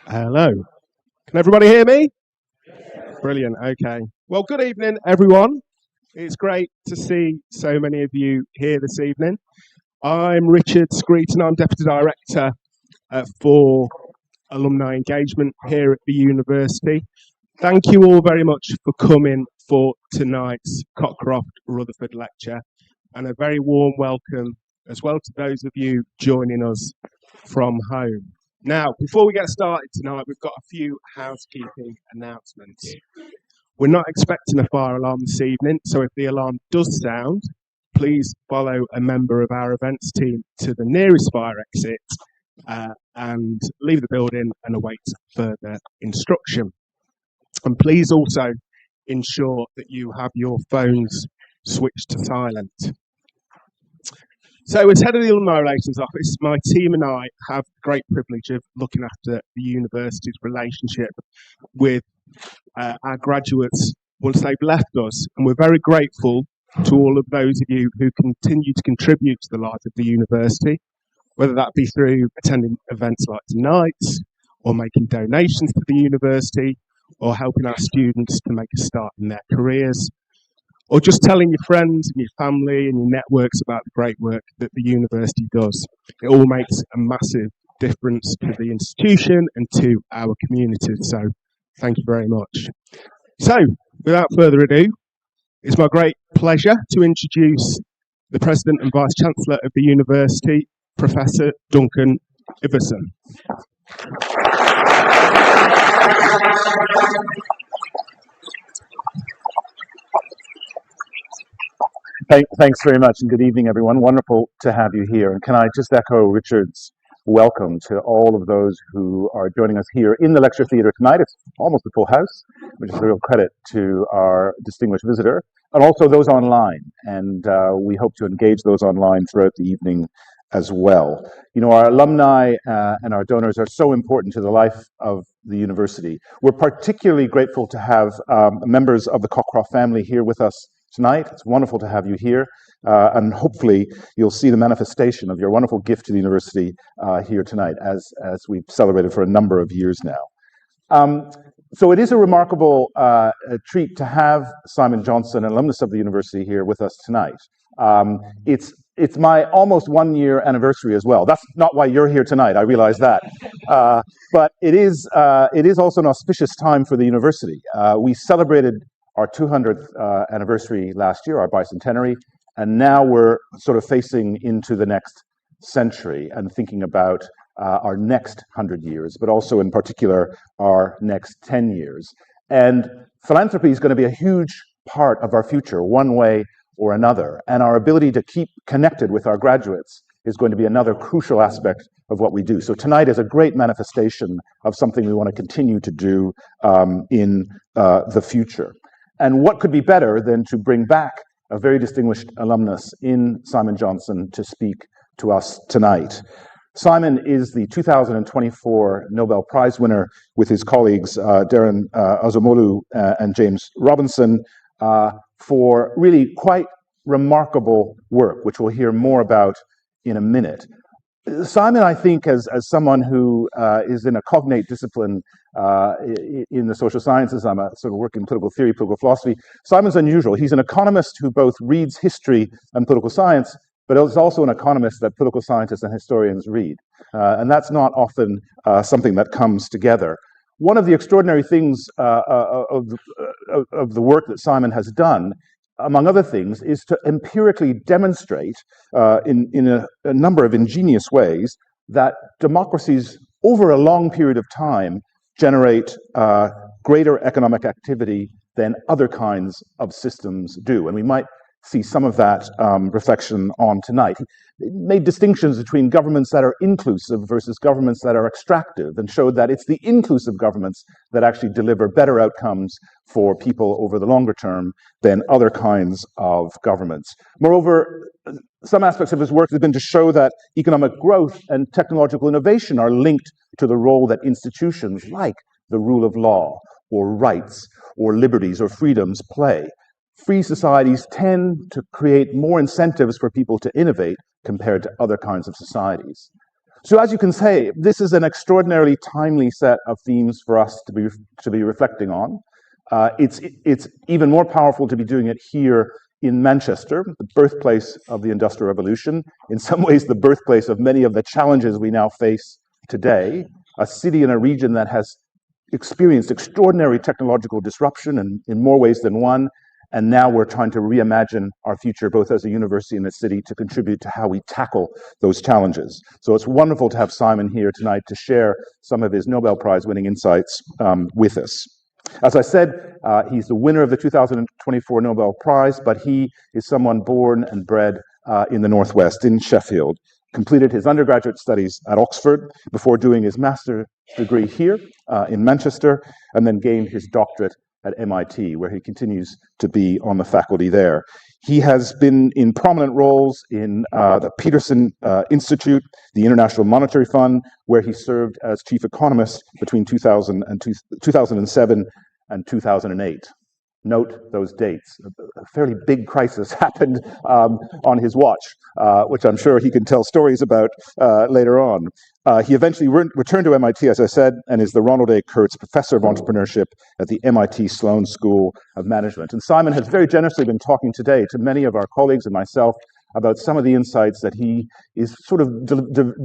Hello. Can everybody hear me? Brilliant. Okay. Well, good evening, everyone. It's great to see so many of you here this evening. I'm Richard Screeton. I'm Deputy Director for Alumni Engagement here at the university. Thank you all very much for coming for tonight's Cockcroft Rutherford lecture, and a very warm welcome as well to those of you joining us from home. Now, before we get started tonight, we've got a few housekeeping announcements. We're not expecting a fire alarm this evening, so if the alarm does sound, please follow a member of our events team to the nearest fire exit and leave the building and await further instruction. And please also ensure that you have your phones switched to silent. So as head of the Alumni Relations Office, my team and I have the great privilege of looking after the university's relationship with our graduates once they've left us. And we're very grateful to all of those of you who continue to contribute to the life of the university, whether that be through attending events like tonight's, or making donations to the university, or helping our students to make a start in their careers, or just telling your friends and your family and your networks about the great work that the university does. It all makes a massive difference to the institution and to our community. So thank you very much. So without further ado, it's my great pleasure to introduce the President and Vice Chancellor of the university, Professor Duncan Iverson. Thanks very much, and good evening, everyone. Wonderful to have you here. And can I just echo Richard's welcome to all of those who are joining us here in the lecture theatre tonight. It's almost a full house, which is a real credit to our distinguished visitor, and also those online. And we hope to engage those online throughout the evening as well. You know, our alumni and our donors are so important to the life of the university. We're particularly grateful to have members of the Cockcroft family here with us tonight. It's wonderful to have you here, and hopefully you'll see the manifestation of your wonderful gift to the university here tonight, as we've celebrated for a number of years now. So it is a remarkable treat to have Simon Johnson, an alumnus of the university, here with us tonight. It's my almost 1 year anniversary as well. That's not why you're here tonight, I realize that. But it is also an auspicious time for the university. We celebrated our 200th anniversary last year, our bicentenary, and now we're sort of facing into the next century and thinking about our next 100 years, but also in particular our next 10 years. And philanthropy is going to be a huge part of our future, one way or another, and our ability to keep connected with our graduates is going to be another crucial aspect of what we do. So tonight is a great manifestation of something we want to continue to do in the future. And what could be better than to bring back a very distinguished alumnus in Simon Johnson to speak to us tonight. Simon is the 2024 Nobel Prize winner with his colleagues Darren Azumolu and James Robinson for really quite remarkable work, which we'll hear more about in a minute. Simon, I think, as someone who is in a cognate discipline in the social sciences, I'm a sort of work in political theory, political philosophy. Simon's unusual. He's an economist who both reads history and political science, but is also an economist that political scientists and historians read. And that's not often something that comes together. One of the extraordinary things of the work that Simon has done, among other things, is to empirically demonstrate in a number of ingenious ways that democracies over a long period of time generate greater economic activity than other kinds of systems do. And we might see some of that reflection on tonight. He made distinctions between governments that are inclusive versus governments that are extractive, and showed that it's the inclusive governments that actually deliver better outcomes for people over the longer term than other kinds of governments. Moreover, some aspects of his work have been to show that economic growth and technological innovation are linked to the role that institutions like the rule of law, or rights, or liberties, or freedoms play. Free societies tend to create more incentives for people to innovate compared to other kinds of societies. So as you can say, this is an extraordinarily timely set of themes for us to be reflecting on. It's even more powerful to be doing it here in Manchester, the birthplace of the Industrial Revolution, in some ways the birthplace of many of the challenges we now face today, a city and a region that has experienced extraordinary technological disruption in more ways than one, and now we're trying to reimagine our future, both as a university and a city, to contribute to how we tackle those challenges. So it's wonderful to have Simon here tonight to share some of his Nobel Prize winning insights with us. As I said, he's the winner of the 2024 Nobel Prize, but he is someone born and bred in the Northwest, in Sheffield. Completed his undergraduate studies at Oxford before doing his master's degree here in Manchester, and then gained his doctorate at MIT, where he continues to be on the faculty there. He has been in prominent roles in the Peterson Institute, the International Monetary Fund, where he served as chief economist between 2007 and 2008. Note those dates. A fairly big crisis happened on his watch, which I'm sure he can tell stories about later on. He eventually returned to MIT, as I said, and is the Ronald A. Kurtz Professor of Entrepreneurship at the MIT Sloan School of Management. And Simon has very generously been talking today to many of our colleagues and myself about some of the insights that he is sort of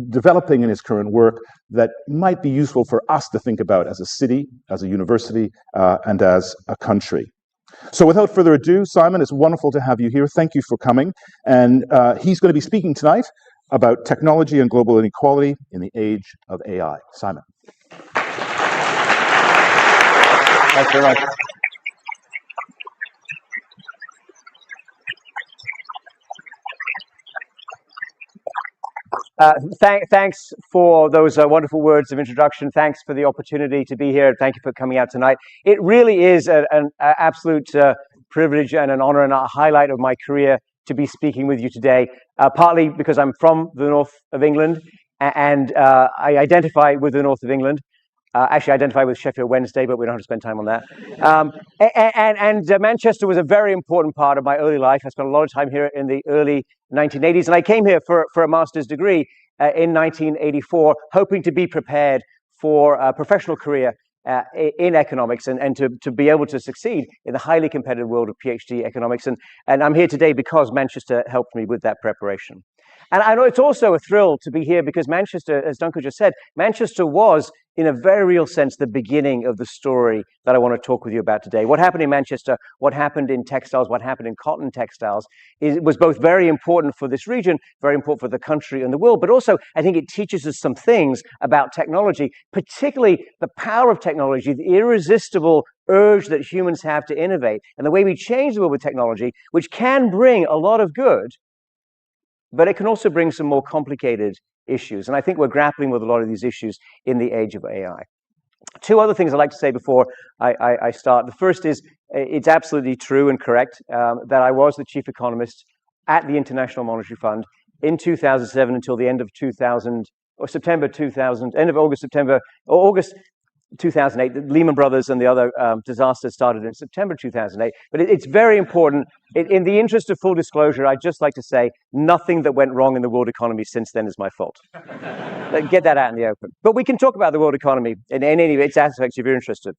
developing in his current work that might be useful for us to think about as a city, as a university, and as a country. So without further ado, Simon, it's wonderful to have you here. Thank you for coming. And he's going to be speaking tonight about technology and global inequality in the age of AI. Simon. Thanks very much. Thanks for those wonderful words of introduction. Thanks for the opportunity to be here. Thank you for coming out tonight. It really is an absolute privilege and an honor and a highlight of my career to be speaking with you today, partly because I'm from the north of England and I identify with the north of England. Actually, I identify with Sheffield Wednesday, but we don't have to spend time on that. Manchester was a very important part of my early life. I spent a lot of time here in the early 1980s, and I came here for a master's degree in 1984, hoping to be prepared for a professional career in economics and to be able to succeed in the highly competitive world of PhD economics. And I'm here today because Manchester helped me with that preparation. And I know it's also a thrill to be here because Manchester, as Duncan just said, Manchester was, in a very real sense, the beginning of the story that I want to talk with you about today. What happened in Manchester, what happened in textiles, what happened in cotton textiles, was both very important for this region, very important for the country and the world, but also I think it teaches us some things about technology, particularly the power of technology, the irresistible urge that humans have to innovate, and the way we change the world with technology, which can bring a lot of good, but it can also bring some more complicated issues. And I think we're grappling with a lot of these issues in the age of AI. Two other things I'd like to say before I start. The first is it's absolutely true and correct that I was the chief economist at the International Monetary Fund in 2007 until the end of 2000, or September 2000, end of August, September, or August 2008. The Lehman Brothers and the other disasters started in September 2008. But it's very important. In the interest of full disclosure, I'd just like to say nothing that went wrong in the world economy since then is my fault. Get that out in the open. But we can talk about the world economy in any of its aspects if you're interested.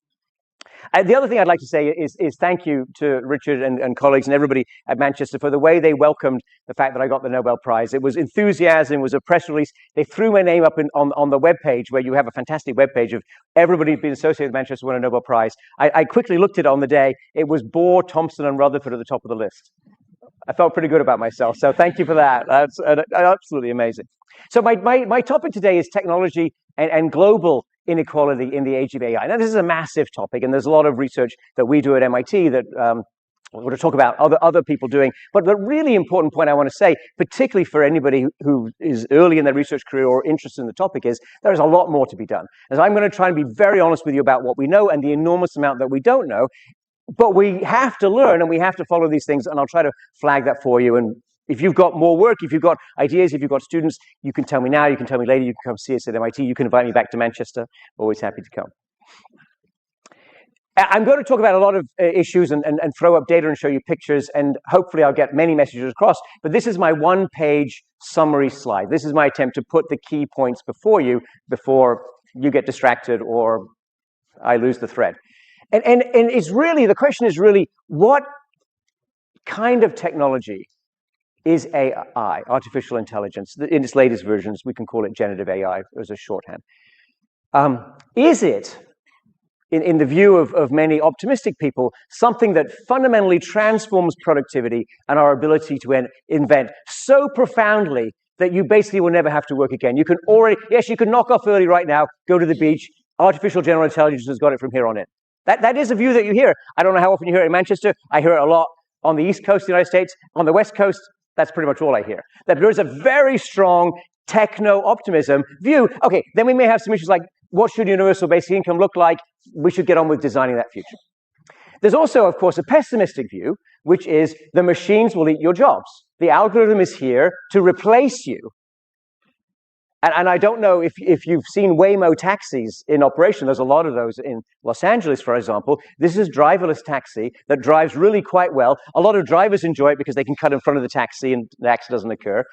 The other thing I'd like to say is thank you to Richard and colleagues and everybody at Manchester for the way they welcomed the fact that I got the Nobel Prize. It was enthusiasm, it was a press release. They threw my name up on the webpage, where you have a fantastic webpage of everybody who's been associated with Manchester won a Nobel Prize. I quickly looked at it on the day. It was Bohr, Thompson, and Rutherford at the top of the list. I felt pretty good about myself, so thank you for that. That's absolutely amazing. So my topic today is technology and global inequality in the age of AI. Now, this is a massive topic, and there's a lot of research that we do at MIT that we're going to talk about other people doing. But the really important point I want to say, particularly for anybody who is early in their research career or interested in the topic, is there's a lot more to be done. And so I'm going to try and be very honest with you about what we know and the enormous amount that we don't know. But we have to learn and we have to follow these things, and I'll try to flag that for you. And if you've got more work, if you've got ideas, if you've got students, you can tell me now, you can tell me later, you can come see us at MIT, you can invite me back to Manchester. Always happy to come. I'm going to talk about a lot of issues and throw up data and show you pictures, and hopefully I'll get many messages across. But this is my one-page summary slide. This is my attempt to put the key points before you get distracted or I lose the thread. And it's really, the question is really, what kind of technology is AI, artificial intelligence? In its latest versions, we can call it generative AI as a shorthand. Is it, in the view of many optimistic people, something that fundamentally transforms productivity and our ability to invent so profoundly that you basically will never have to work again? You can knock off early right now, go to the beach. Artificial general intelligence has got it from here on in. That is a view that you hear. I don't know how often you hear it in Manchester. I hear it a lot on the East Coast of the United States. On the West Coast, that's pretty much all I hear. That there is a very strong techno-optimism view. Okay, then we may have some issues like, what should universal basic income look like? We should get on with designing that future. There's also, of course, a pessimistic view, which is the machines will eat your jobs. The algorithm is here to replace you. And I don't know if you've seen Waymo taxis in operation. There's a lot of those in Los Angeles, for example. This is driverless taxi that drives really quite well. A lot of drivers enjoy it because they can cut in front of the taxi and the accident doesn't occur.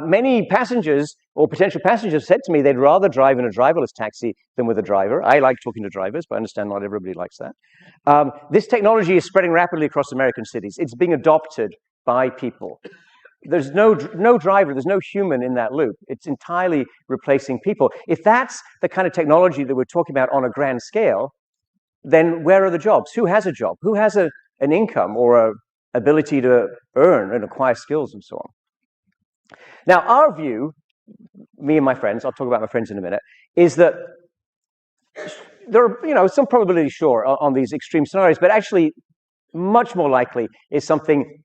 Many passengers or potential passengers said to me they'd rather drive in a driverless taxi than with a driver. I like talking to drivers, but I understand not everybody likes that. This technology is spreading rapidly across American cities. It's being adopted by people. There's no driver, there's no human in that loop. It's entirely replacing people. If that's the kind of technology that we're talking about on a grand scale, then where are the jobs? Who has a job? Who has an income or an ability to earn and acquire skills and so on? Now, our view, me and my friends, I'll talk about my friends in a minute, is that there are, some probability, sure, on these extreme scenarios, but actually much more likely is something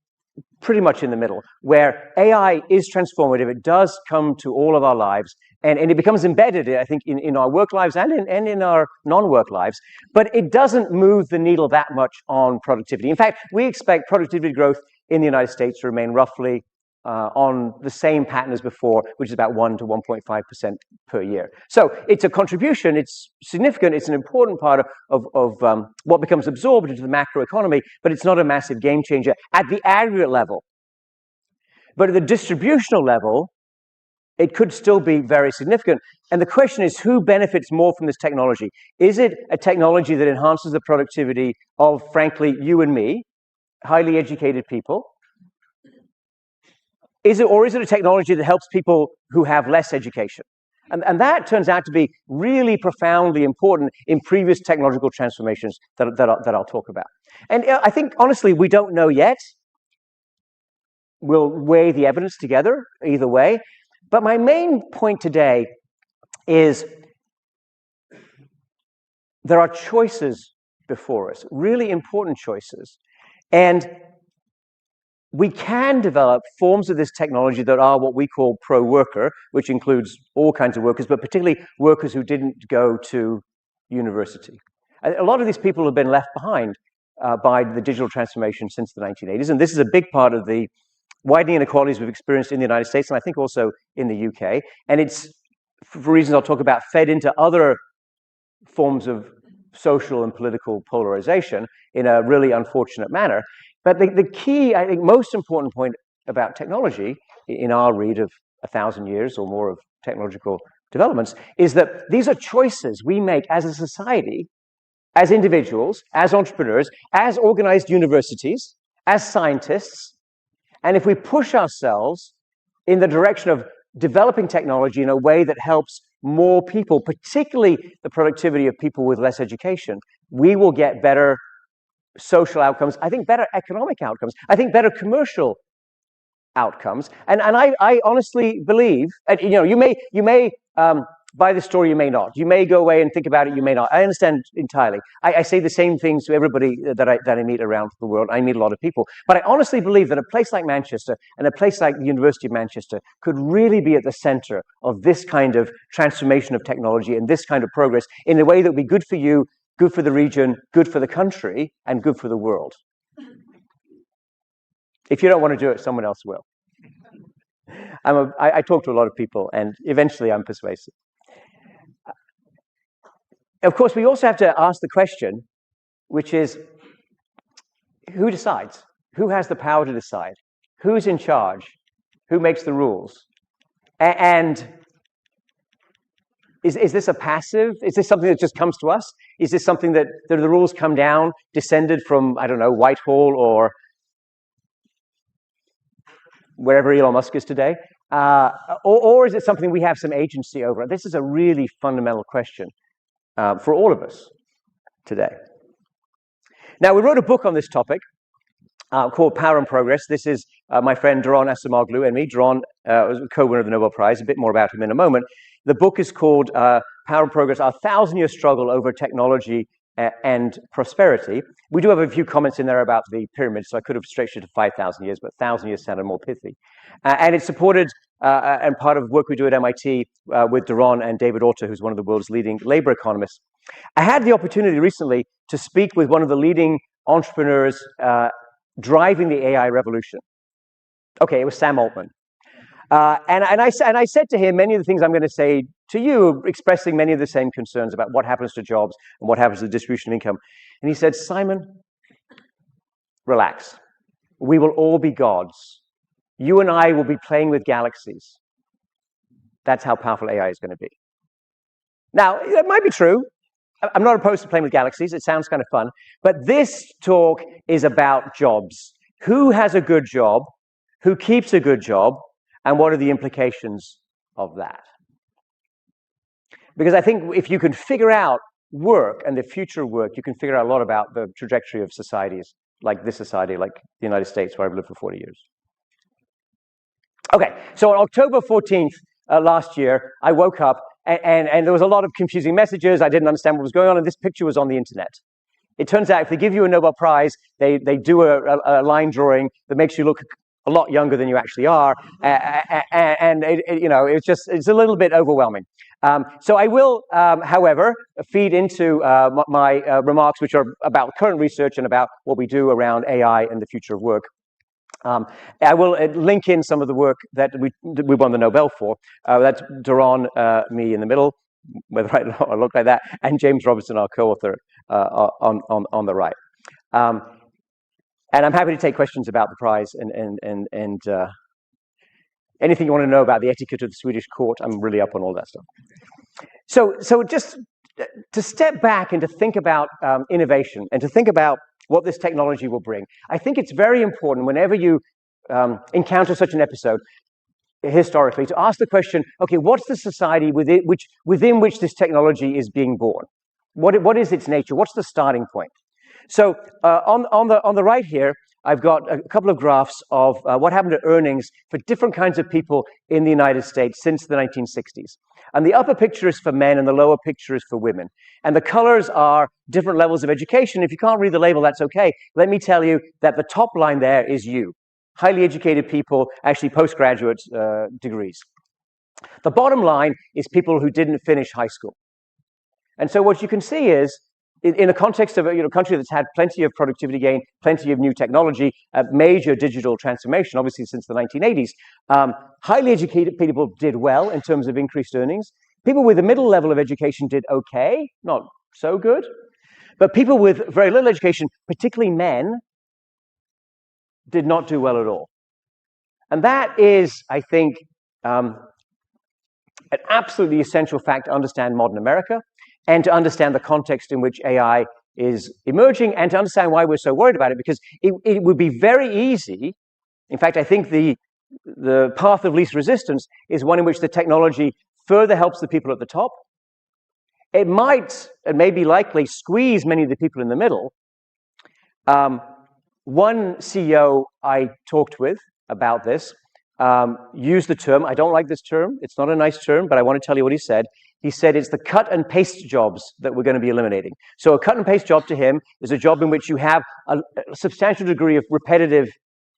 pretty much in the middle, where AI is transformative. It does come to all of our lives, and it becomes embedded, I think, in our work lives and in our non-work lives, but it doesn't move the needle that much on productivity. In fact, we expect productivity growth in the United States to remain roughly on the same pattern as before, which is about 1 to 1.5% per year. So it's a contribution, it's significant, it's an important part of what becomes absorbed into the macroeconomy, but it's not a massive game changer at the aggregate level. But at the distributional level, it could still be very significant. And the question is, who benefits more from this technology? Is it a technology that enhances the productivity of, frankly, you and me, highly educated people? Is it a technology that helps people who have less education? And that turns out to be really profoundly important in previous technological transformations that I'll talk about. And I think, honestly, we don't know yet. We'll weigh the evidence together either way. But my main point today is there are choices before us, really important choices. And we can develop forms of this technology that are what we call pro-worker, which includes all kinds of workers, but particularly workers who didn't go to university. A lot of these people have been left behind by the digital transformation since the 1980s, and this is a big part of the widening inequalities we've experienced in the United States, and I think also in the UK. And it's, for reasons I'll talk about, fed into other forms of social and political polarization in a really unfortunate manner. But the key, I think, most important point about technology in our read of 1,000 years or more of technological developments is that these are choices we make as a society, as individuals, as entrepreneurs, as organized universities, as scientists. And if we push ourselves in the direction of developing technology in a way that helps more people, particularly the productivity of people with less education, we will get better social outcomes, I think better economic outcomes, I think better commercial outcomes. And I honestly believe, and you may buy the story, you may not. You may go away and think about it, you may not. I understand entirely. I say the same things to everybody that I meet around the world. I meet a lot of people. But I honestly believe that a place like Manchester and a place like the University of Manchester could really be at the center of this kind of transformation of technology and this kind of progress in a way that would be good for you, good for the region, good for the country, and good for the world. If you don't want to do it, someone else will. I talk to a lot of people, and eventually I'm persuasive. Of course, we also have to ask the question, which is who decides? Who has the power to decide? Who's in charge? Who makes the rules? And is this a passive? Is this something that just comes to us? Is this something that the rules come down, descended from, I don't know, Whitehall or wherever Elon Musk is today? Or is it something we have some agency over? This is a really fundamental question for all of us today. Now, we wrote a book on this topic called Power and Progress. This is my friend Doron Asamoglu and me. Doron was a co-winner of the Nobel Prize. A bit more about him in a moment. The book is called Power and Progress, Our 1,000-Year Struggle Over Technology and Prosperity. We do have a few comments in there about the pyramid, so I could have stretched it to 5,000 years, but 1,000 years sounded more pithy. And it's supported and part of work we do at MIT with Doron and David Autor, who's one of the world's leading labor economists. I had the opportunity recently to speak with one of the leading entrepreneurs driving the AI revolution. Okay, it was Sam Altman. And I said to him many of the things I'm going to say to you, expressing many of the same concerns about what happens to jobs and what happens to the distribution of income. And he said, Simon, relax. We will all be gods. You and I will be playing with galaxies. That's how powerful AI is going to be. Now, that might be true. I'm not opposed to playing with galaxies. It sounds kind of fun. But this talk is about jobs. Who has a good job? Who keeps a good job? And what are the implications of that? Because I think if you can figure out work and the future of work, you can figure out a lot about the trajectory of societies like this society, like the United States, where I've lived for 40 years. Okay, so on October 14th last year, I woke up and there was a lot of confusing messages. I didn't understand what was going on, and this picture was on the internet. It turns out if they give you a Nobel Prize, they do a line drawing that makes you look a lot younger than you actually are, and it's a little bit overwhelming. So I will, however, feed into my remarks, which are about current research and about what we do around AI and the future of work. I will link in some of the work that we won the Nobel for. That's Doron, me in the middle, whether I look like that, and James Robertson, our co-author, on the right. And I'm happy to take questions about the prize and anything you want to know about the etiquette of the Swedish court. I'm really up on all that stuff. So just to step back and to think about innovation and to think about what this technology will bring, I think it's very important whenever you encounter such an episode historically to ask the question, okay, what's the society within which this technology is being born? What is its nature? What's the starting point? So on the right here, I've got a couple of graphs of what happened to earnings for different kinds of people in the United States since the 1960s. And the upper picture is for men and the lower picture is for women. And the colors are different levels of education. If you can't read the label, that's okay. Let me tell you that the top line there is you. Highly educated people, actually postgraduate degrees. The bottom line is people who didn't finish high school. And so what you can see is, in the context of a country that's had plenty of productivity gain, plenty of new technology, a major digital transformation, obviously since the 1980s, highly educated people did well in terms of increased earnings. People with a middle level of education did okay, not so good. But people with very little education, particularly men, did not do well at all. And that is, I think, an absolutely essential fact to understand modern America, and to understand the context in which AI is emerging, and to understand why we're so worried about it, because it would be very easy. In fact, I think the path of least resistance is one in which the technology further helps the people at the top. It might, and may be likely, squeeze many of the people in the middle. One CEO I talked with about this used the term, I don't like this term, it's not a nice term, but I want to tell you what he said. He said it's the cut and paste jobs that we're going to be eliminating. So a cut and paste job to him is a job in which you have a substantial degree of repetitive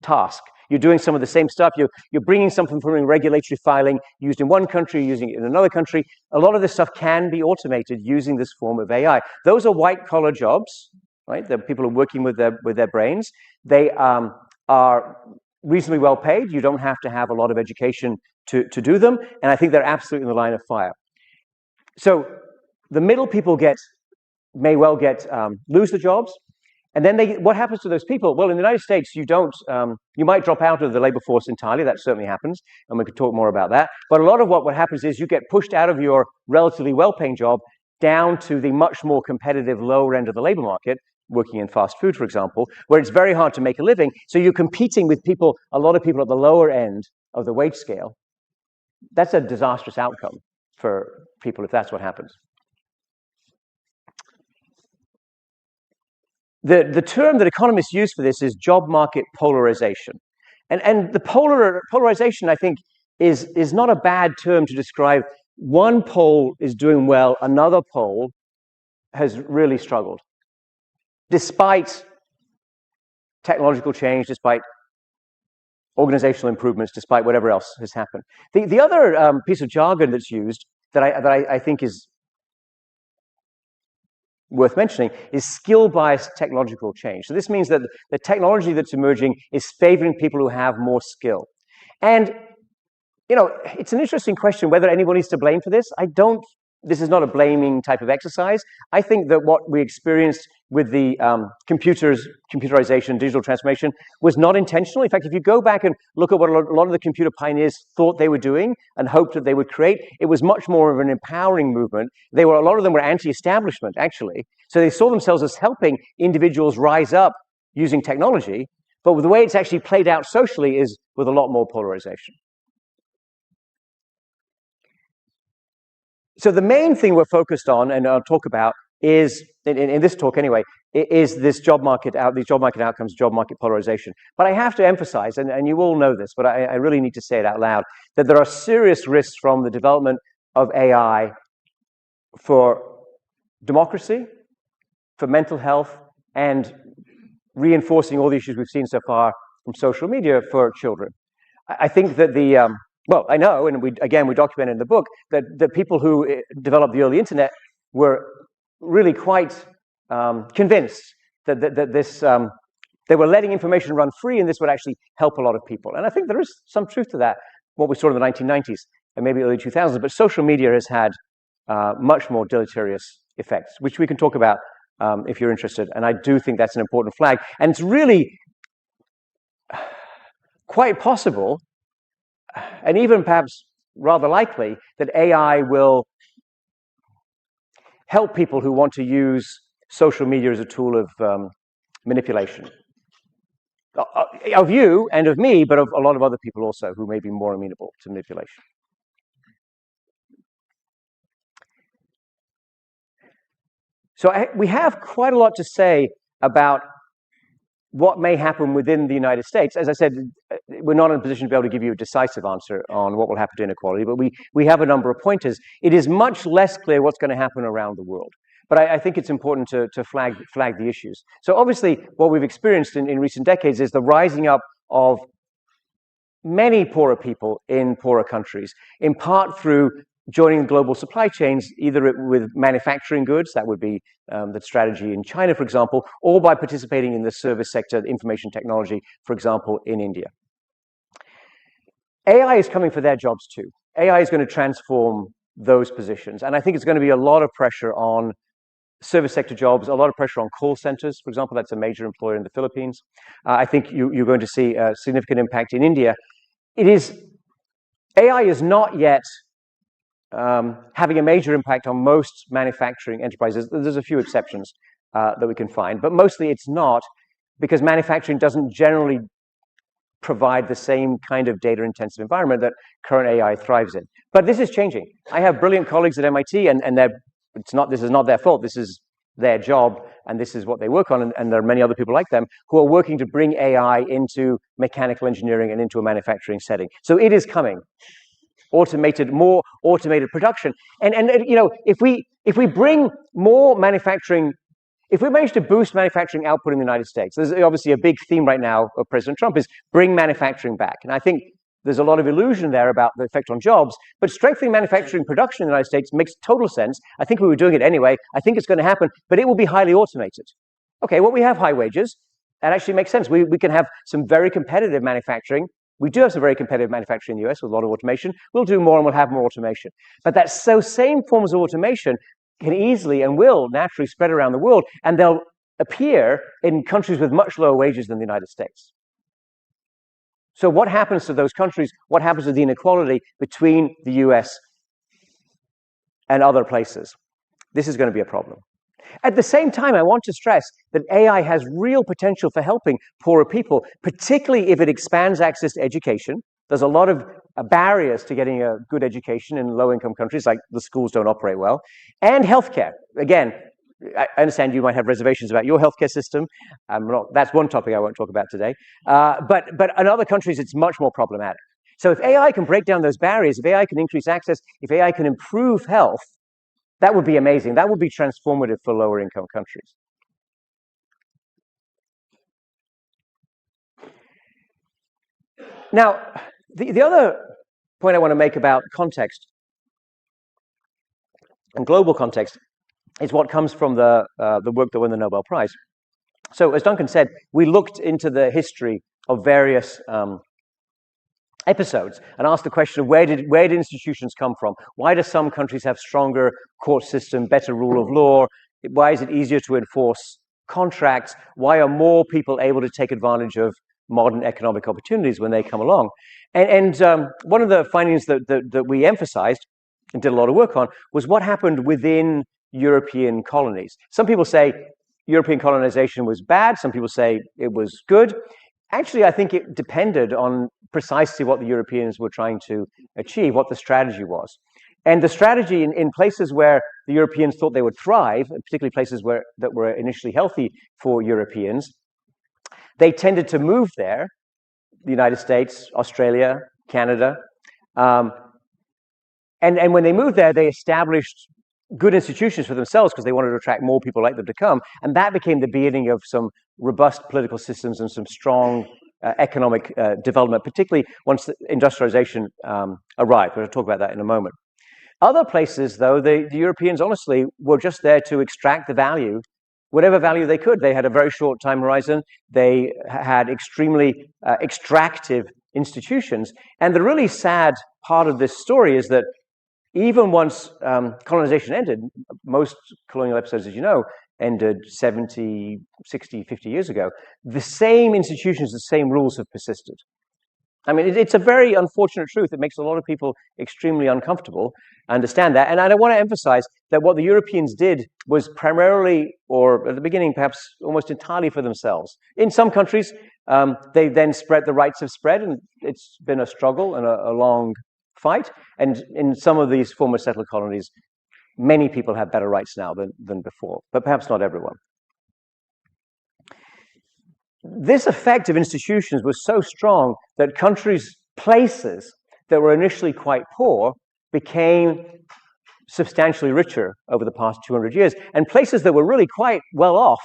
task. You're doing some of the same stuff. You're bringing something from regulatory filing used in one country, using it in another country. A lot of this stuff can be automated using this form of AI. Those are white-collar jobs, right? The people who are working with their brains. They are reasonably well paid. You don't have to have a lot of education to do them. And I think they're absolutely in the line of fire. So the middle people may well lose the jobs. And then what happens to those people? Well, in the United States, you might drop out of the labor force entirely. That certainly happens, and we could talk more about that. But a lot of what happens is you get pushed out of your relatively well-paying job down to the much more competitive lower end of the labor market, working in fast food, for example, where it's very hard to make a living. So you're competing with a lot of people at the lower end of the wage scale. That's a disastrous outcome for people if that's what happens. The term that economists use for this is job market polarization. And the polarization, I think, is not a bad term to describe. One pole is doing well, another pole has really struggled. Despite technological change, despite organizational improvements, despite whatever else has happened. The other piece of jargon that's used that I think is worth mentioning is skill-biased technological change. So this means that the technology that's emerging is favoring people who have more skill. And, it's an interesting question whether anyone is to blame for this. This is not a blaming type of exercise. I think that what we experienced with the computerization, digital transformation was not intentional. In fact, if you go back and look at what a lot of the computer pioneers thought they were doing and hoped that they would create, it was much more of an empowering movement. A lot of them were anti-establishment, actually. So they saw themselves as helping individuals rise up using technology. But the way it's actually played out socially is with a lot more polarization. So the main thing we're focused on, and I'll talk about, is in this talk anyway, is this these job market outcomes, job market polarization. But I have to emphasize, and you all know this, but I really need to say it out loud, that there are serious risks from the development of AI for democracy, for mental health, and reinforcing all the issues we've seen so far from social media for children. I think that well, I know, and we document in the book, that the people who developed the early internet were really quite convinced that they were letting information run free, and this would actually help a lot of people. And I think there is some truth to that, what we saw in the 1990s and maybe early 2000s. But social media has had much more deleterious effects, which we can talk about if you're interested. And I do think that's an important flag. And it's really quite possible, and even perhaps rather likely, that AI will help people who want to use social media as a tool of manipulation. Of you and of me, but of a lot of other people also who may be more amenable to manipulation. So we have quite a lot to say about what may happen within the United States. As I said, we're not in a position to be able to give you a decisive answer on what will happen to inequality, but we have a number of pointers. It is much less clear what's going to happen around the world. But I think it's important to flag the issues. So obviously, what we've experienced in recent decades is the rising up of many poorer people in poorer countries, in part through joining global supply chains, either with manufacturing goods, that would be the strategy in China, for example, or by participating in the service sector, information technology, for example, in India. AI is coming for their jobs too. AI is going to transform those positions. And I think it's going to be a lot of pressure on service sector jobs, a lot of pressure on call centers, for example. That's a major employer in the Philippines. I think you're going to see a significant impact in India. AI is not yet having a major impact on most manufacturing enterprises. There's a few exceptions that we can find, but mostly it's not, because manufacturing doesn't generally provide the same kind of data-intensive environment that current AI thrives in. But this is changing. I have brilliant colleagues at MIT, and this is not their fault. This is their job, and this is what they work on, and there are many other people like them who are working to bring AI into mechanical engineering and into a manufacturing setting. So it is coming. More automated production. And if we bring more manufacturing, if we manage to boost manufacturing output in the United States, there's obviously a big theme right now of President Trump is bring manufacturing back. And I think there's a lot of illusion there about the effect on jobs, but strengthening manufacturing production in the United States makes total sense. I think we were doing it anyway. I think it's going to happen, but it will be highly automated. Okay, well, we have high wages. That actually makes sense. We can have some very competitive manufacturing. We do have some very competitive manufacturing in the US with a lot of automation. We'll do more and we'll have more automation. But those same forms of automation can easily and will naturally spread around the world, and they'll appear in countries with much lower wages than the United States. So what happens to those countries? What happens to the inequality between the US and other places? This is going to be a problem. At the same time, I want to stress that AI has real potential for helping poorer people, particularly if it expands access to education. There's a lot of barriers to getting a good education in low-income countries, like the schools don't operate well, and healthcare. Again, I understand you might have reservations about your healthcare system. That's one topic I won't talk about today. But in other countries, it's much more problematic. So if AI can break down those barriers, if AI can increase access, if AI can improve health, that would be amazing. That would be transformative for lower income countries. Now, the other point I want to make about context and global context is what comes from the work that won the Nobel Prize. So as Duncan said, we looked into the history of various episodes and asked the question of where did institutions come from? Why do some countries have stronger court system, better rule of law? Why is it easier to enforce contracts? Why are more people able to take advantage of modern economic opportunities when they come along? And one of the findings that we emphasized and did a lot of work on was what happened within European colonies. Some people say European colonization was bad. Some people say it was good. Actually, I think it depended on precisely what the Europeans were trying to achieve, what the strategy was. And the strategy in places where the Europeans thought they would thrive, particularly places that were initially healthy for Europeans, they tended to move there, the United States, Australia, Canada. And when they moved there, they established good institutions for themselves because they wanted to attract more people like them to come. And that became the beginning of some robust political systems and some strong economic development, particularly once the industrialization arrived. We'll talk about that in a moment. Other places, though, the Europeans honestly were just there to extract the value, whatever value they could. They had a very short time horizon. They had extremely extractive institutions. And the really sad part of this story is that even once colonization ended, most colonial episodes, as you know, ended 70, 60, 50 years ago, the same institutions, the same rules have persisted. I mean, it's a very unfortunate truth. It makes a lot of people extremely uncomfortable. I understand that. And I want to emphasize that what the Europeans did was primarily, or at the beginning, perhaps almost entirely for themselves. In some countries, they then spread, the rights have spread, and it's been a struggle and a long fight. And in some of these former settled colonies, many people have better rights now than before, but perhaps not everyone. This effect of institutions was so strong that countries, places that were initially quite poor became substantially richer over the past 200 years. And places that were really quite well off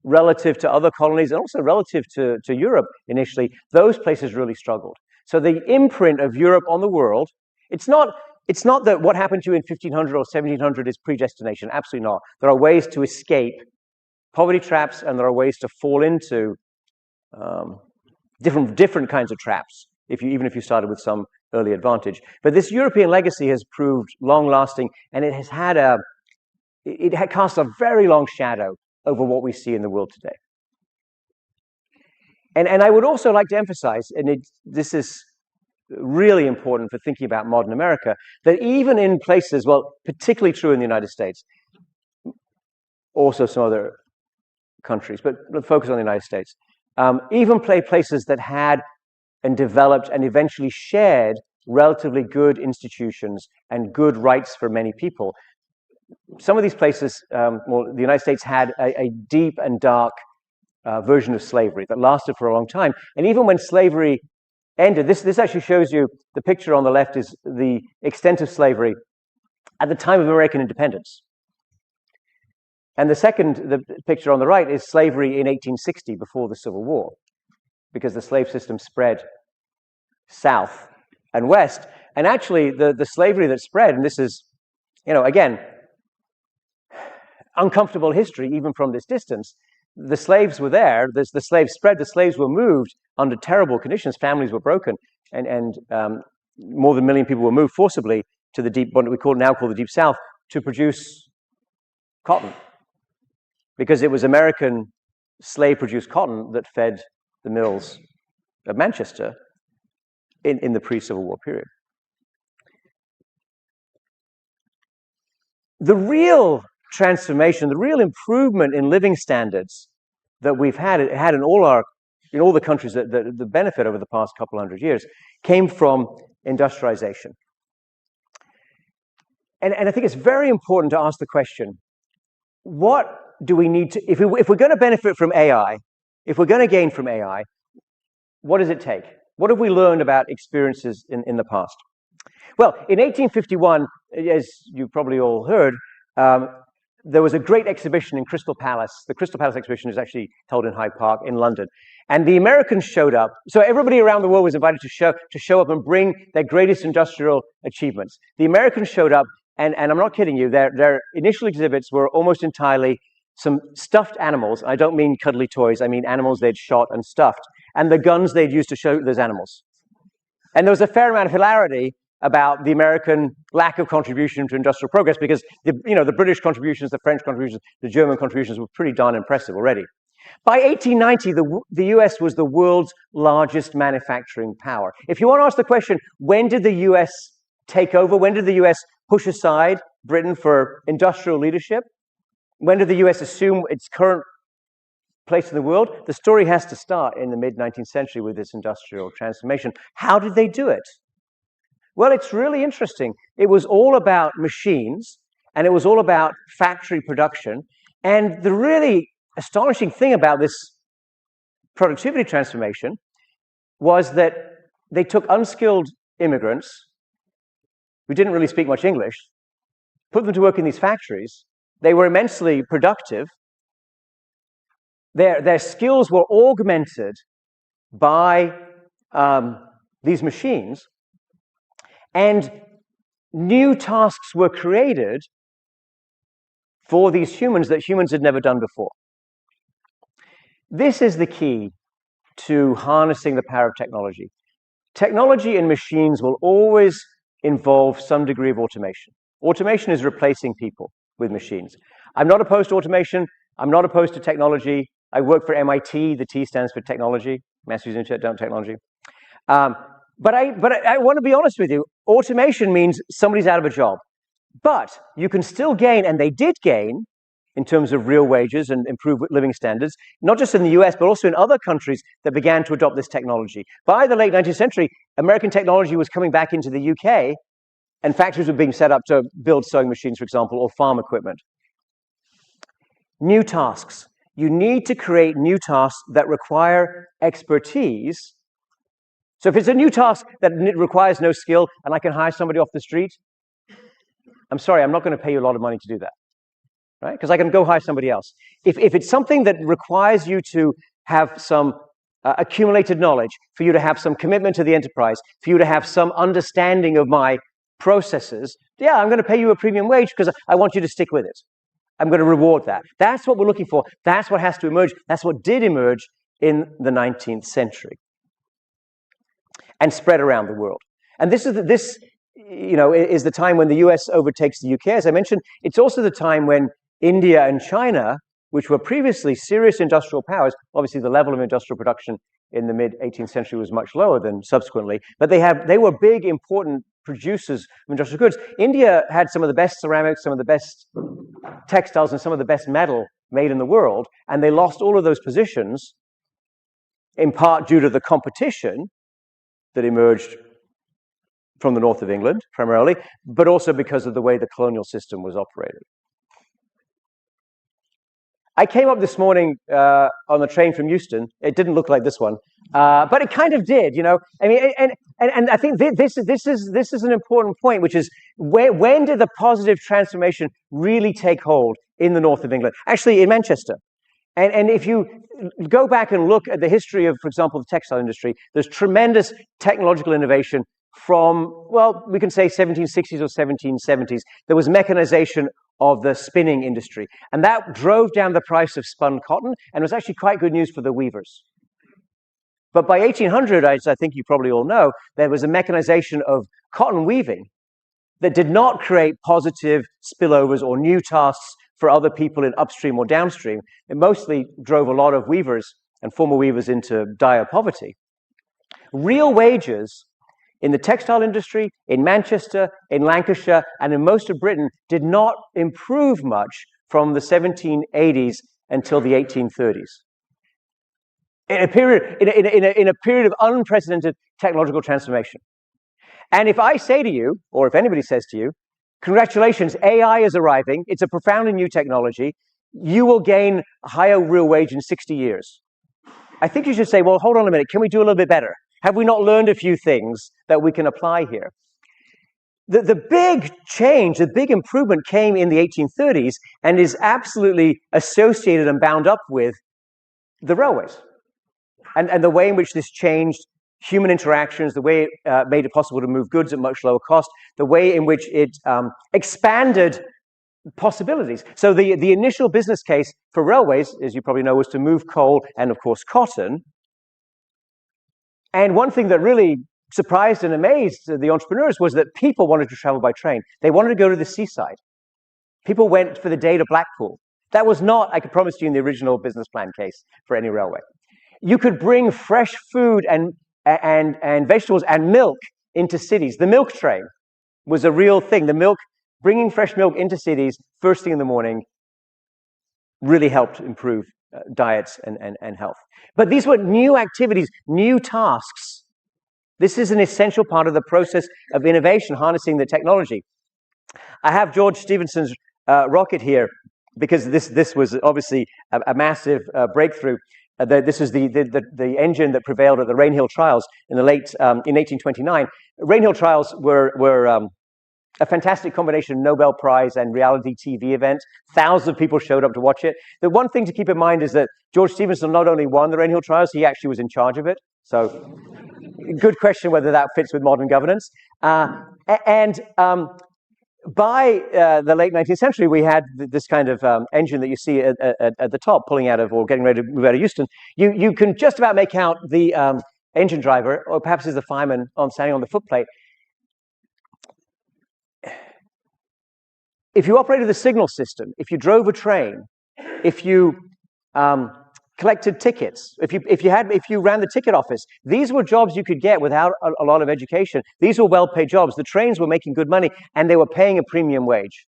relative to other colonies and also relative to Europe initially, those places really struggled. So the imprint of Europe on the world, it's not that what happened to you in 1500 or 1700 is predestination. Absolutely not. There are ways to escape poverty traps, and there are ways to fall into different kinds of traps, even if you started with some early advantage. But this European legacy has proved long-lasting, and it has cast a very long shadow over what we see in the world today. And I would also like to emphasize, and this is really important for thinking about modern America, that even in places, well, particularly true in the United States, also some other countries, but let's focus on the United States, even places that had and developed and eventually shared relatively good institutions and good rights for many people. Some of these places, well, the United States had a deep and dark version of slavery that lasted for a long time. And even when slavery ended, this actually shows you, the picture on the left is the extent of slavery at the time of American independence. And the picture on the right is slavery in 1860, before the Civil War, because the slave system spread south and west. And actually, the slavery that spread, and this is, again, uncomfortable history, even from this distance, the slaves were there, the slaves spread, the slaves were moved under terrible conditions, families were broken, and more than 1 million people were moved forcibly to the deep, what we now call the Deep South, to produce cotton. because it was American slave-produced cotton that fed the mills of Manchester in the pre-Civil War period. The real transformation, the real improvement in living standards that we've had in all the countries that the benefit over the past couple hundred years came from industrialization. And I think it's very important to ask the question, what do we need to, if we're going to benefit from AI, if we're going to gain from AI, what does it take? What have we learned about experiences in the past? Well, in 1851, as you probably all heard, there was a great exhibition in Crystal Palace. The Crystal Palace exhibition is actually held in Hyde Park in London. And the Americans showed up. So everybody around the world was invited to show up and bring their greatest industrial achievements. The Americans showed up, and I'm not kidding you, their initial exhibits were almost entirely some stuffed animals. I don't mean cuddly toys, I mean animals they'd shot and stuffed, and the guns they'd used to shoot those animals. And there was a fair amount of hilarity about the American lack of contribution to industrial progress, because the British contributions, the French contributions, the German contributions were pretty darn impressive already. By 1890, the US was the world's largest manufacturing power. If you want to ask the question, when did the US take over? When did the US push aside Britain for industrial leadership? When did the US assume its current place in the world? The story has to start in the mid-19th century with this industrial transformation. How did they do it? Well, it's really interesting. It was all about machines, and it was all about factory production. And the really astonishing thing about this productivity transformation was that they took unskilled immigrants who didn't really speak much English, put them to work in these factories. They were immensely productive. Their skills were augmented by these machines, and new tasks were created for these humans that humans had never done before. This is the key to harnessing the power of technology. Technology and machines will always involve some degree of automation. Automation is replacing people with machines. I'm not opposed to automation. I'm not opposed to technology. I work for MIT. The T stands for technology, Massachusetts Institute of Technology. But I want to be honest with you. Automation means somebody's out of a job. But you can still gain, and they did gain, in terms of real wages and improved living standards, not just in the US, but also in other countries that began to adopt this technology. By the late 19th century, American technology was coming back into the UK, and factories were being set up to build sewing machines, for example, or farm equipment. New tasks. You need to create new tasks that require expertise. So if it's a new task that requires no skill, and I can hire somebody off the street, I'm sorry, I'm not going to pay you a lot of money to do that, right? Because I can go hire somebody else. If it's something that requires you to have some accumulated knowledge, for you to have some commitment to the enterprise, for you to have some understanding of my processes, yeah, I'm going to pay you a premium wage because I want you to stick with it. I'm going to reward that. That's what we're looking for. That's what has to emerge. That's what did emerge in the 19th century and spread around the world. And this is the time when the US overtakes the UK. As I mentioned, it's also the time when India and China, which were previously serious industrial powers, obviously the level of industrial production in the mid-18th century was much lower than subsequently, but they were big, important producers of industrial goods. India had some of the best ceramics, some of the best textiles, and some of the best metal made in the world, and they lost all of those positions in part due to the competition that emerged from the north of England, primarily, but also because of the way the colonial system was operated. I came up this morning on the train from Euston. It didn't look like this one, but it kind of did, you know. I mean, and I think this is an important point, which is when did the positive transformation really take hold in the north of England? Actually, in Manchester. And if you go back and look at the history of, for example, the textile industry, there's tremendous technological innovation from, well, we can say 1760s or 1770s. There was mechanization of the spinning industry, and that drove down the price of spun cotton, and was actually quite good news for the weavers. But by 1800, as I think you probably all know, there was a mechanization of cotton weaving that did not create positive spillovers or new tasks for other people in upstream or downstream. It mostly drove a lot of weavers and former weavers into dire poverty. Real wages in the textile industry, in Manchester, in Lancashire, and in most of Britain did not improve much from the 1780s until the 1830s. In a period of unprecedented technological transformation. And if I say to you, or if anybody says to you, congratulations, AI is arriving, it's a profoundly new technology, you will gain a higher real wage in 60 years. I think you should say, well, hold on a minute, can we do a little bit better? Have we not learned a few things that we can apply here? The big change, the big improvement came in the 1830s and is absolutely associated and bound up with the railways. And the way in which this changed human interactions, the way it made it possible to move goods at much lower cost, the way in which it expanded possibilities. So the initial business case for railways, as you probably know, was to move coal and, of course, cotton. And one thing that really surprised and amazed the entrepreneurs was that people wanted to travel by train. They wanted to go to the seaside. People went for the day to Blackpool. That was not, I can promise you, in the original business plan case for any railway. You could bring fresh food and vegetables and milk into cities. The milk train was a real thing. Bringing fresh milk into cities first thing in the morning really helped improve diets and health. But these were new activities, new tasks. This is an essential part of the process of innovation, harnessing the technology. I have George Stephenson's rocket here because this was obviously a massive breakthrough. This is the engine that prevailed at the Rainhill trials in 1829. Rainhill trials were a fantastic combination of Nobel Prize and reality TV event. Thousands of people showed up to watch it. The one thing to keep in mind is that George Stephenson not only won the Rainhill trials, he actually was in charge of it. So, good question whether that fits with modern governance. By the late 19th century, we had this kind of engine that you see at the top, pulling out of or getting ready to move out of Euston. You can just about make out the engine driver, or perhaps as the fireman standing on the footplate. If you operated the signal system, if you drove a train, if you collected tickets, if you ran the ticket office, these were jobs you could get without a lot of education. These were well-paid jobs. The trains were making good money, and they were paying a premium wage.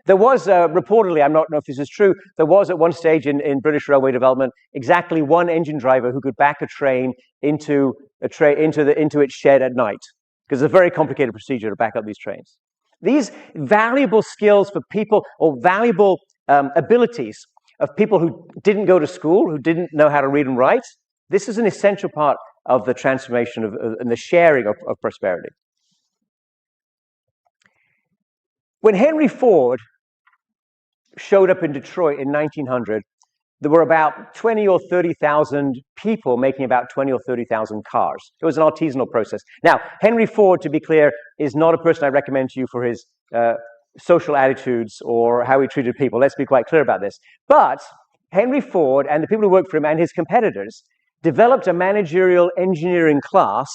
There was reportedly, I don't know if this is true, there was at one stage in British railway development exactly one engine driver who could back a train into its shed at night, because it's a very complicated procedure to back up these trains. These valuable skills for people, or valuable abilities of people who didn't go to school, who didn't know how to read and write, this is an essential part of the transformation and the sharing of prosperity. When Henry Ford showed up in Detroit in 1900, there were about 20 or 30,000 people making about 20 or 30,000 cars. It was an artisanal process. Now, Henry Ford, to be clear, is not a person I recommend to you for his social attitudes or how he treated people. Let's be quite clear about this. But Henry Ford and the people who worked for him and his competitors developed a managerial engineering class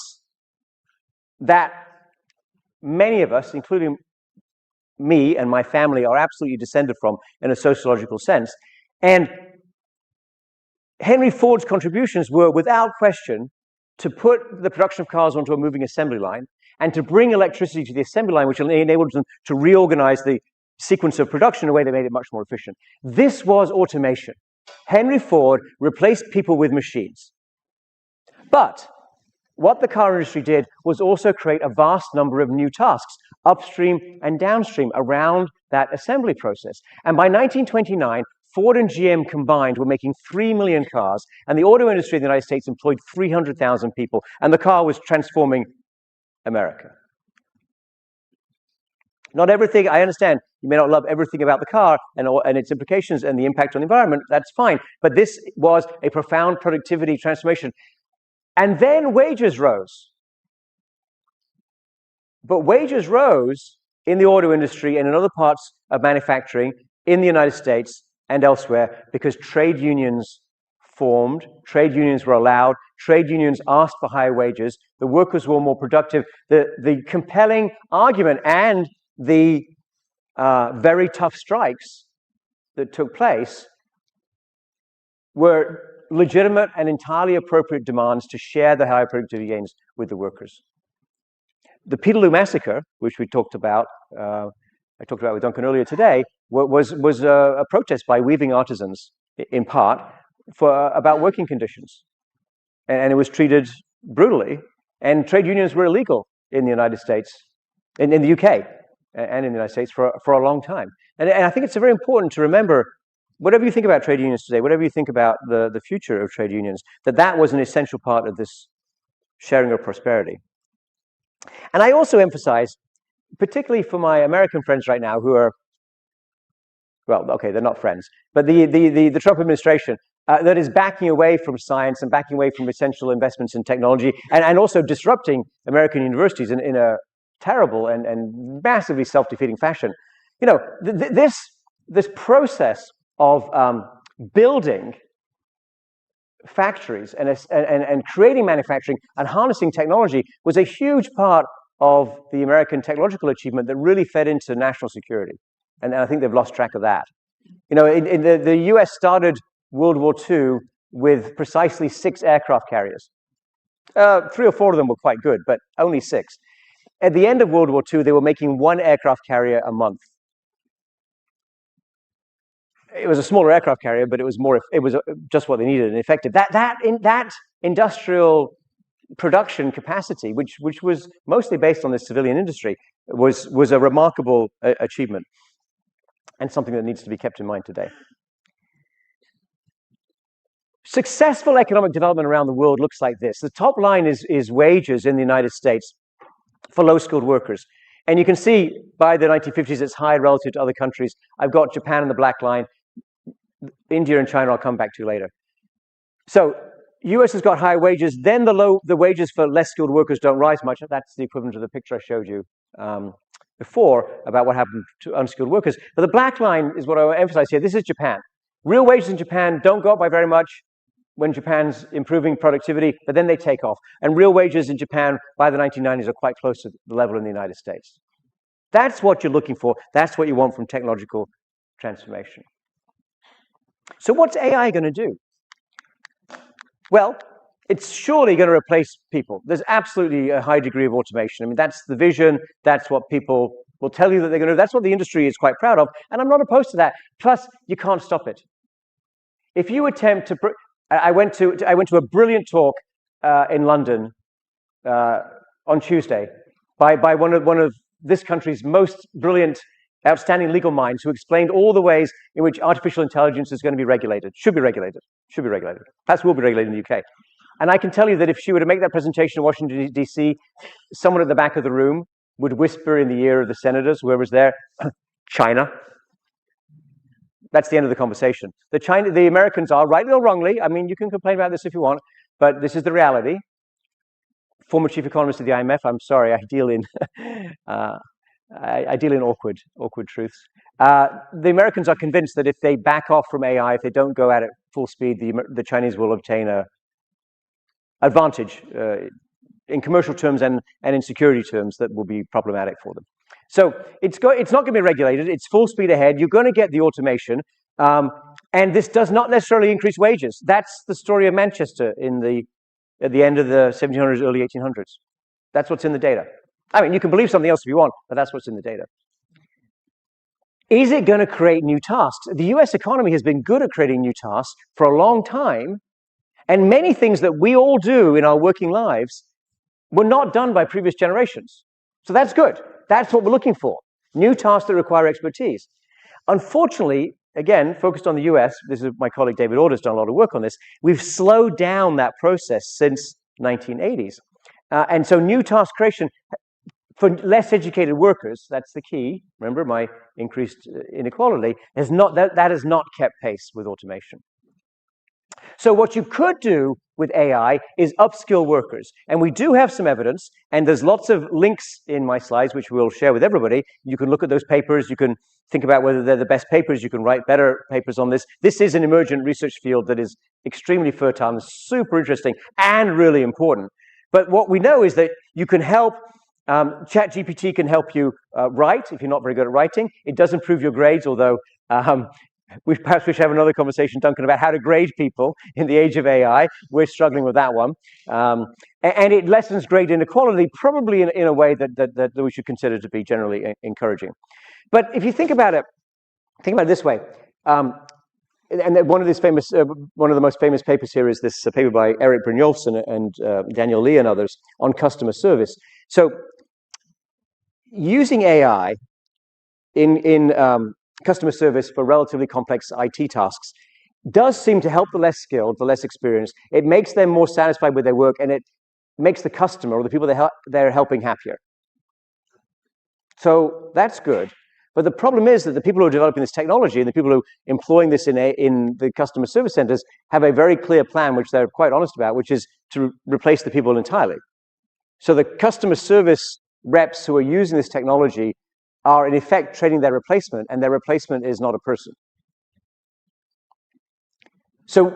that many of us, including me and my family, are absolutely descended from in a sociological sense. And Henry Ford's contributions were, without question, to put the production of cars onto a moving assembly line and to bring electricity to the assembly line, which enabled them to reorganize the sequence of production in a way that made it much more efficient. This was automation. Henry Ford replaced people with machines. But what the car industry did was also create a vast number of new tasks, upstream and downstream, around that assembly process. And by 1929, Ford and GM combined were making 3 million cars, and the auto industry in the United States employed 300,000 people, and the car was transforming America. Not everything, I understand, you may not love everything about the car and its implications and the impact on the environment, that's fine, but this was a profound productivity transformation. And then wages rose. But wages rose in the auto industry and in other parts of manufacturing in the United States and elsewhere because trade unions formed, trade unions were allowed, trade unions asked for higher wages, the workers were more productive. The compelling argument and the very tough strikes that took place were legitimate and entirely appropriate demands to share the higher productivity gains with the workers. The Peterloo Massacre, which we talked about, I talked about with Duncan earlier today, was a protest by weaving artisans, in part, about working conditions. And it was treated brutally, and trade unions were illegal in the United States, in the UK, and in the United States for a long time. And I think it's very important to remember, whatever you think about trade unions today, whatever you think about the future of trade unions, that was an essential part of this sharing of prosperity. And I also emphasize, particularly for my American friends right now who are, well, okay, they're not friends, but the Trump administration that is backing away from science and backing away from essential investments in technology, and also disrupting American universities in a terrible and massively self-defeating fashion. You know, this process of building factories and creating manufacturing and harnessing technology was a huge part of the American technological achievement that really fed into national security. And I think they've lost track of that. You know, the US started World War II with precisely 6 aircraft carriers. 3 or 4 of them were quite good, but only 6. At the end of World War II, they were making 1 aircraft carrier a month. It was a smaller aircraft carrier, but it was just what they needed and effective. That industrial production capacity, which was mostly based on the civilian industry, was a remarkable achievement, and something that needs to be kept in mind today. Successful economic development around the world looks like this. The top line is wages in the United States for low-skilled workers. And you can see by the 1950s it's high relative to other countries. I've got Japan in the black line. India and China I'll come back to later. So US has got high wages, then the wages for less skilled workers don't rise much. That's the equivalent of the picture I showed you before about what happened to unskilled workers. But the black line is what I want to emphasize here. This is Japan. Real wages in Japan don't go up by very much when Japan's improving productivity, but then they take off. And real wages in Japan by the 1990s are quite close to the level in the United States. That's what you're looking for. That's what you want from technological transformation. So what's AI going to do? Well, it's surely going to replace people. There's absolutely a high degree of automation. I mean, that's the vision. That's what people will tell you that they're going to do. That's what the industry is quite proud of. And I'm not opposed to that. Plus, you can't stop it. If you attempt to... I went to a brilliant talk in London on Tuesday by one of this country's most brilliant, outstanding legal minds, who explained all the ways in which artificial intelligence is going to be regulated, should be regulated. Perhaps will be regulated in the UK. And I can tell you that if she were to make that presentation in Washington, D.C., someone at the back of the room would whisper in the ear of the senators, whoever's there, China. That's the end of the conversation. The Americans are, rightly or wrongly, I mean, you can complain about this if you want, but this is the reality. Former chief economist of the IMF, I'm sorry, I deal in awkward truths. The Americans are convinced that if they back off from AI, if they don't go at it full speed, the Chinese will obtain an advantage in commercial terms and in security terms that will be problematic for them. So it's not going to be regulated. It's full speed ahead. You're going to get the automation. And this does not necessarily increase wages. That's the story of Manchester at the end of the 1700s, early 1800s. That's what's in the data. I mean, you can believe something else if you want, but that's what's in the data. Is it going to create new tasks? The US economy has been good at creating new tasks for a long time, and many things that we all do in our working lives were not done by previous generations. So that's good. That's what we're looking for. New tasks that require expertise. Unfortunately, again, focused on the US, this is my colleague David Order's done a lot of work on this, we've slowed down that process since 1980s. And so new task creation for less educated workers, that's the key. Remember, my increased inequality has that has not kept pace with automation. So what you could do with AI is upskill workers. And we do have some evidence, and there's lots of links in my slides, which we'll share with everybody. You can look at those papers. You can think about whether they're the best papers. You can write better papers on this. This is an emergent research field that is extremely fertile and super interesting and really important. But what we know is that you can help, ChatGPT can help you write if you're not very good at writing. It does improve your grades, although perhaps we should have another conversation, Duncan, about how to grade people in the age of AI. We're struggling with that one. And it lessens grade inequality, probably in a way that we should consider to be generally encouraging. But if you think about it this way. And one of the most famous papers here is this paper by Eric Brynjolfsson and Daniel Lee and others on customer service. So using AI in customer service for relatively complex IT tasks does seem to help the less skilled, the less experienced. It makes them more satisfied with their work, and it makes the customer or the people they're helping happier. So that's good. But the problem is that the people who are developing this technology and the people who are employing this in the customer service centers have a very clear plan, which they're quite honest about, which is to replace the people entirely. So the customer service reps who are using this technology are in effect training their replacement, and their replacement is not a person. So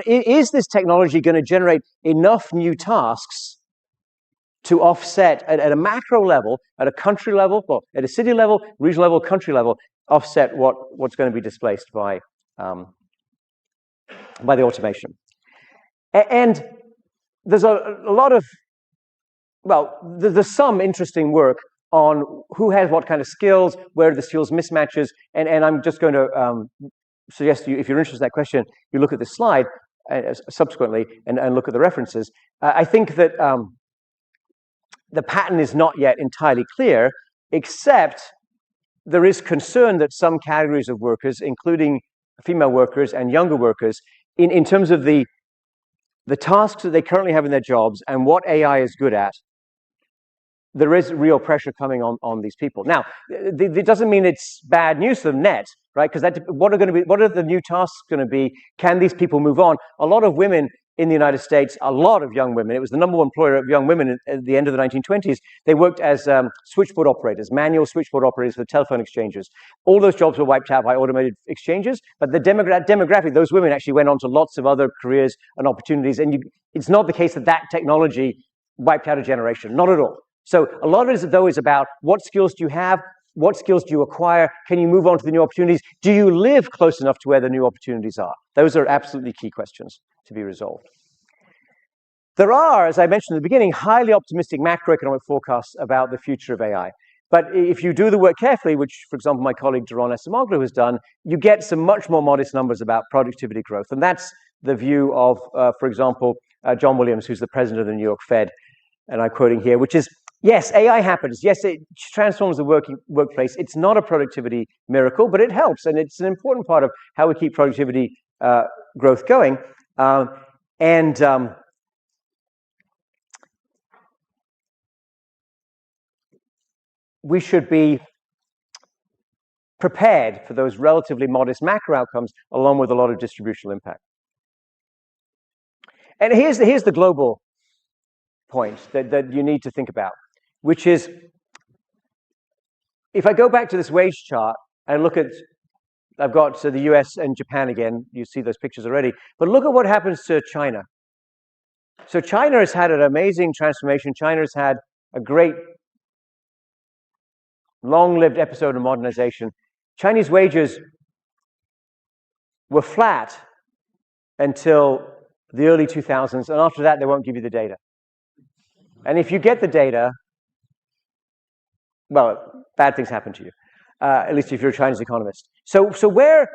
is this technology going to generate enough new tasks to offset at a macro level, at a country level, well, at a city level, regional level, country level, offset what's going to be displaced by the automation? And there's a lot of, well, there's some interesting work on who has what kind of skills, where are the skills mismatches, and I'm just going to suggest to you, if you're interested in that question, you look at this slide subsequently and look at the references. I think that the pattern is not yet entirely clear, except there is concern that some categories of workers, including female workers and younger workers, in terms of the tasks that they currently have in their jobs and what AI is good at, there is real pressure coming on these people. Now, it doesn't mean it's bad news for them net, right? Because what are the new tasks going to be? Can these people move on? A lot of women in the United States, a lot of young women, it was the number one employer of young women at the end of the 1920s. They worked as switchboard operators, manual switchboard operators for the telephone exchanges. All those jobs were wiped out by automated exchanges, but the demographic, those women actually went on to lots of other careers and opportunities. And it's not the case that technology wiped out a generation, not at all. So a lot of it, though, is about what skills do you have, what skills do you acquire, can you move on to the new opportunities, do you live close enough to where the new opportunities are? Those are absolutely key questions to be resolved. There are, as I mentioned at the beginning, highly optimistic macroeconomic forecasts about the future of AI. But if you do the work carefully, which, for example, my colleague Daron Esamoglu has done, you get some much more modest numbers about productivity growth. And that's the view of, for example, John Williams, who's the president of the New York Fed, and I'm quoting here, which is, yes, AI happens. Yes, it transforms the workplace. It's not a productivity miracle, but it helps, and it's an important part of how we keep productivity growth going. We should be prepared for those relatively modest macro outcomes, along with a lot of distributional impact. And here's the global point that you need to think about, which is, if I go back to this wage chart and look at, I've got the US and Japan again, you see those pictures already, but look at what happens to China. So China has had an amazing transformation. China has had a great long-lived episode of modernization. Chinese wages were flat until the early 2000s, and after that, they won't give you the data. And if you get the data, well, bad things happen to you, at least if you're a Chinese economist. So we're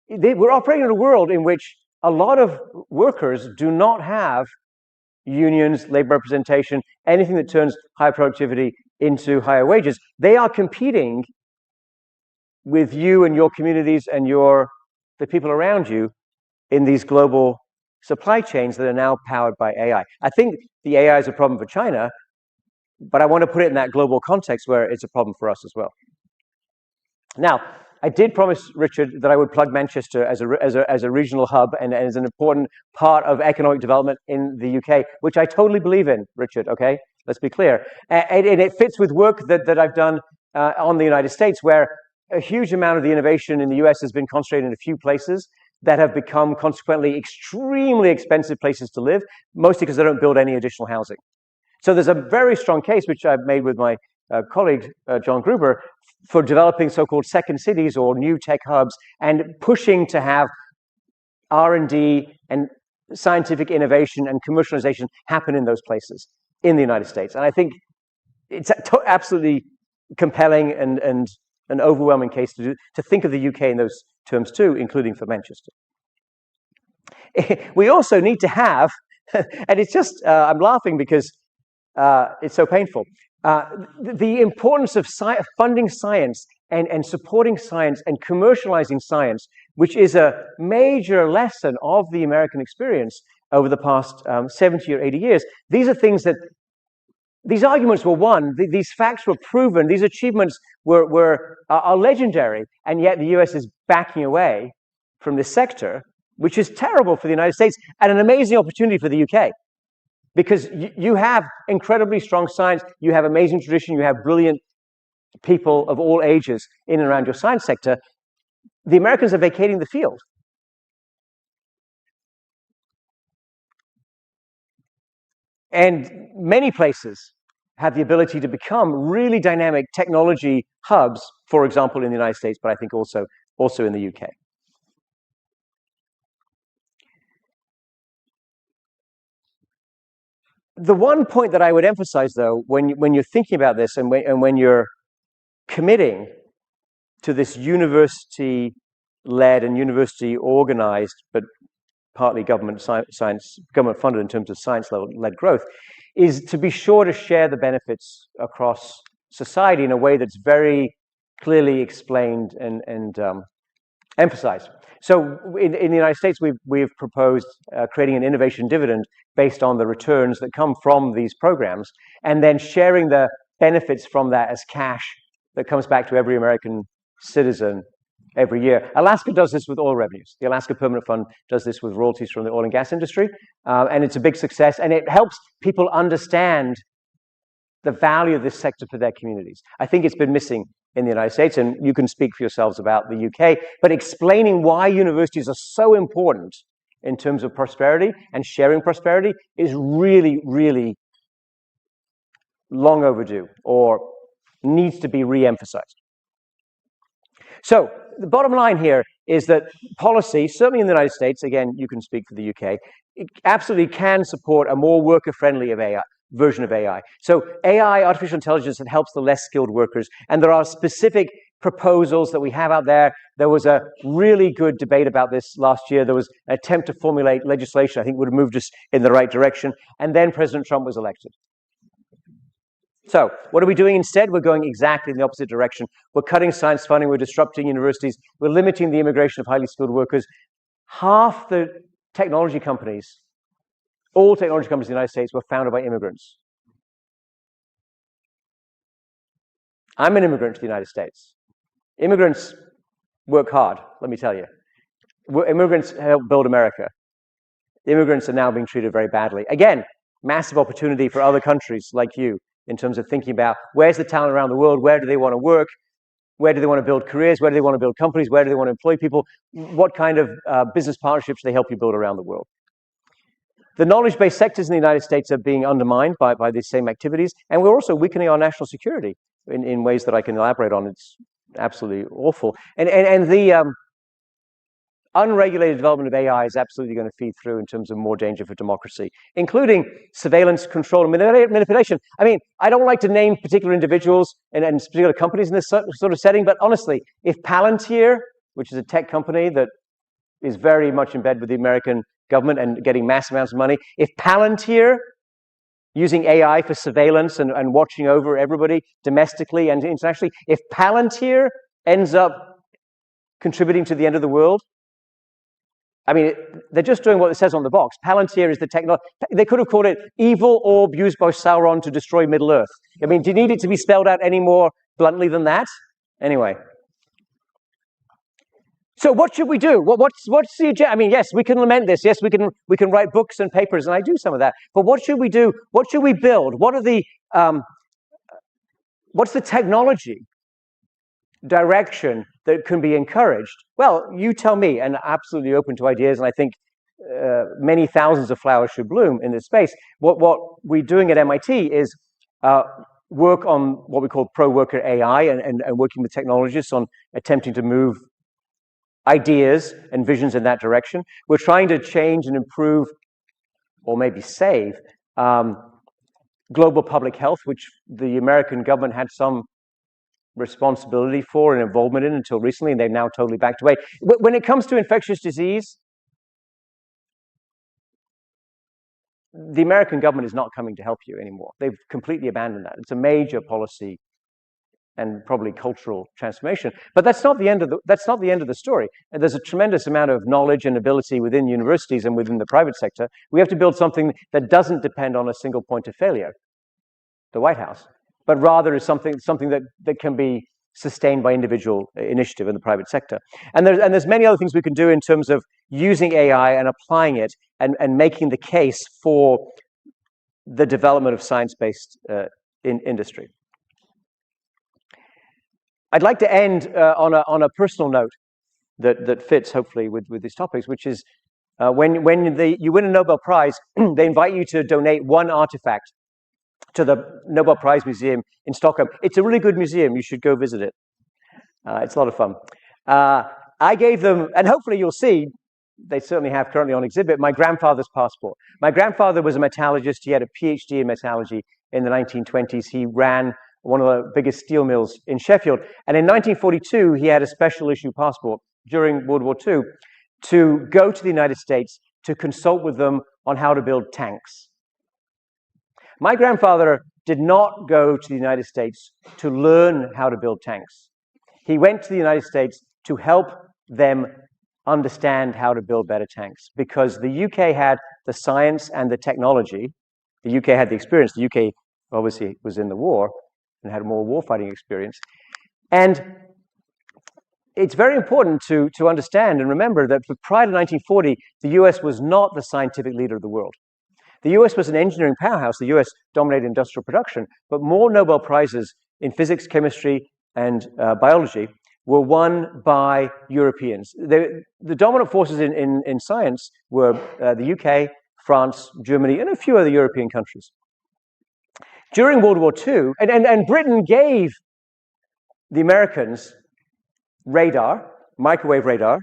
operating in a world in which a lot of workers do not have unions, labor representation, anything that turns higher productivity into higher wages. They are competing with you and your communities and the people around you in these global supply chains that are now powered by AI. I think the AI is a problem for China, but I want to put it in that global context where it's a problem for us as well. Now, I did promise Richard that I would plug Manchester as a regional hub and as an important part of economic development in the UK, which I totally believe in, Richard, okay? Let's be clear. And it fits with work that I've done on the United States, where a huge amount of the innovation in the US has been concentrated in a few places that have become consequently extremely expensive places to live, mostly because they don't build any additional housing. So there's a very strong case, which I've made with my colleague, John Gruber, for developing so-called second cities or new tech hubs and pushing to have R&D and scientific innovation and commercialization happen in those places in the United States. And I think it's absolutely compelling and an overwhelming case to think of the UK in those terms too, including for Manchester. We also need to have, and it's just, I'm laughing because it's so painful, the importance of funding science and supporting science and commercializing science, which is a major lesson of the American experience over the past 70 or 80 years. These are things that, these arguments were won, these facts were proven, these achievements are legendary, and yet the US is backing away from this sector, which is terrible for the United States and an amazing opportunity for the UK. Because you have incredibly strong science, you have amazing tradition, you have brilliant people of all ages in and around your science sector. The Americans are vacating the field. And many places have the ability to become really dynamic technology hubs, for example, in the United States, but I think also in the UK. The one point that I would emphasize, though, when you're thinking about this and when you're committing to this university-led and university-organized, but partly government-funded in terms of science-led growth, is to be sure to share the benefits across society in a way that's very clearly explained and emphasized. So in the United States, we've proposed creating an innovation dividend based on the returns that come from these programs, and then sharing the benefits from that as cash that comes back to every American citizen every year. Alaska does this with oil revenues. The Alaska Permanent Fund does this with royalties from the oil and gas industry, and it's a big success, and it helps people understand the value of this sector for their communities. I think it's been missing in the United States, and you can speak for yourselves about the UK, but explaining why universities are so important in terms of prosperity and sharing prosperity is really, really long overdue or needs to be re-emphasized. So the bottom line here is that policy, certainly in the United States, again, you can speak for the UK, it absolutely can support a more worker-friendly version of AI. So AI, artificial intelligence, that helps the less skilled workers. And there are specific proposals that we have out there. There was a really good debate about this last year. There was an attempt to formulate legislation I think would have moved us in the right direction. And then President Trump was elected. So what are we doing instead? We're going exactly in the opposite direction. We're cutting science funding. We're disrupting universities. We're limiting the immigration of highly skilled workers. Half the technology companies, all technology companies in the United States, were founded by immigrants. I'm an immigrant to the United States. Immigrants work hard, let me tell you. Immigrants help build America. Immigrants are now being treated very badly. Again, massive opportunity for other countries like you in terms of thinking about where's the talent around the world, where do they want to work, where do they want to build careers, where do they want to build companies, where do they want to employ people, what kind of business partnerships do they help you build around the world. The knowledge-based sectors in the United States are being undermined by these same activities, and we're also weakening our national security in ways that I can elaborate on. It's absolutely awful. And the unregulated development of AI is absolutely going to feed through in terms of more danger for democracy, including surveillance, control, and manipulation. I mean, I don't like to name particular individuals and particular companies in this sort of setting, but honestly, if Palantir, which is a tech company that is very much in bed with the American government and getting massive amounts of money, if Palantir, using AI for surveillance and watching over everybody domestically and internationally, if Palantir ends up contributing to the end of the world, I mean, they're just doing what it says on the box. Palantir is the technology. They could have called it evil orb used by Sauron to destroy Middle-earth. I mean, do you need it to be spelled out any more bluntly than that? Anyway. So what should we do? What's the agenda? I mean, yes, we can lament this. Yes, we can write books and papers, and I do some of that. But what should we do? What should we build? What are the what's the technology direction that can be encouraged? Well, you tell me, and absolutely open to ideas, and I think many thousands of flowers should bloom in this space. What we're doing at MIT is work on what we call pro-worker AI and working with technologists on attempting to move ideas and visions in that direction. We're trying to change and improve, or maybe save, global public health, which the American government had some responsibility for and involvement in until recently, and they've now totally backed away. When it comes to infectious disease, the American government is not coming to help you anymore. They've completely abandoned that. It's a major policy and probably cultural transformation. But that's not the end of the story. And there's a tremendous amount of knowledge and ability within universities and within the private sector. We have to build something that doesn't depend on a single point of failure, the White House, but rather is something that can be sustained by individual initiative in the private sector. And there's many other things we can do in terms of using AI and applying it and making the case for the development of science-based industry. I'd like to end on a personal note that fits hopefully with these topics, which is when you win a Nobel Prize, they invite you to donate one artifact to the Nobel Prize Museum in Stockholm. It's a really good museum. You should go visit it. It's a lot of fun. I gave them, and hopefully you'll see, they certainly have currently on exhibit, my grandfather's passport. My grandfather was a metallurgist. He had a PhD in metallurgy in the 1920s. He ran one of the biggest steel mills in Sheffield. And in 1942, he had a special issue passport during World War II to go to the United States to consult with them on how to build tanks. My grandfather did not go to the United States to learn how to build tanks. He went to the United States to help them understand how to build better tanks, because the UK had the science and the technology. The UK had the experience. The UK obviously was in the war and had more warfighting experience. And it's very important to understand and remember that prior to 1940, the US was not the scientific leader of the world. The US was an engineering powerhouse. The US dominated industrial production, but more Nobel Prizes in physics, chemistry, and biology were won by Europeans. The dominant forces in science were the UK, France, Germany, and a few other European countries. During World War II, and Britain gave the Americans radar, microwave radar.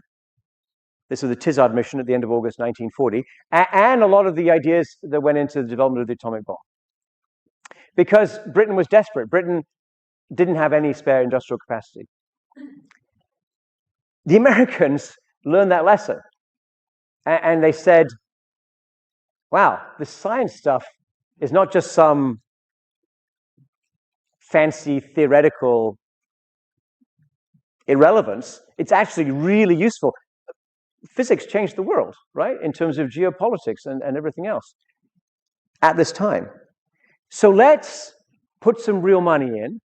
This was the Tizard mission at the end of August 1940, and a lot of the ideas that went into the development of the atomic bomb. Because Britain was desperate. Britain didn't have any spare industrial capacity. The Americans learned that lesson, and they said, wow, this science stuff is not just some fancy theoretical irrelevance. It's actually really useful. Physics changed the world, right, in terms of geopolitics and everything else at this time. So let's put some real money in.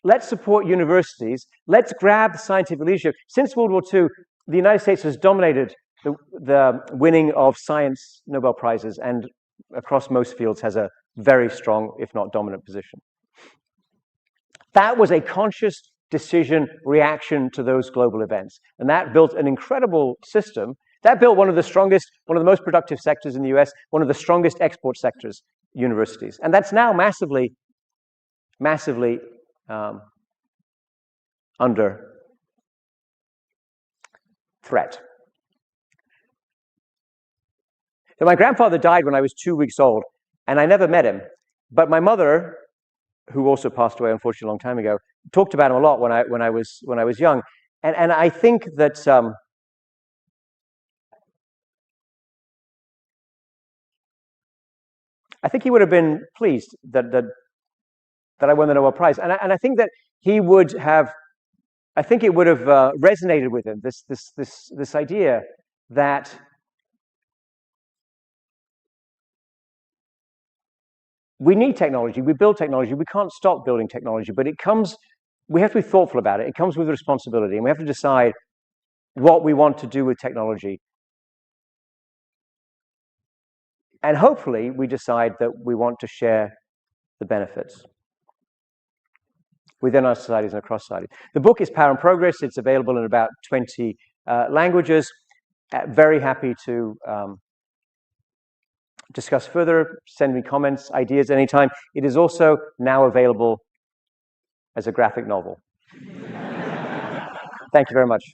Let's support universities. Let's grab the scientific leadership. Since World War II, the United States has dominated the winning of science Nobel Prizes, and across most fields has a very strong, if not dominant, position. That was a conscious decision reaction to those global events. And that built an incredible system. That built one of the strongest, one of the most productive sectors in the US, one of the strongest export sectors, universities. And that's now massively under threat. So my grandfather died when I was 2 weeks old, and I never met him. But my mother, who also passed away unfortunately a long time ago, talked about him a lot when I was young, and I think that I think he would have been pleased that I won the Nobel Prize, and I think that he would have. I think it would have resonated with him, this idea that we need technology, we build technology, we can't stop building technology, but it comes, we have to be thoughtful about it. It comes with responsibility, and we have to decide what we want to do with technology. And hopefully we decide that we want to share the benefits within our societies and across society. The book is Power and Progress. It's available in about 20 languages. Very happy to discuss further, send me comments, ideas anytime. It is also now available as a graphic novel. Thank you very much.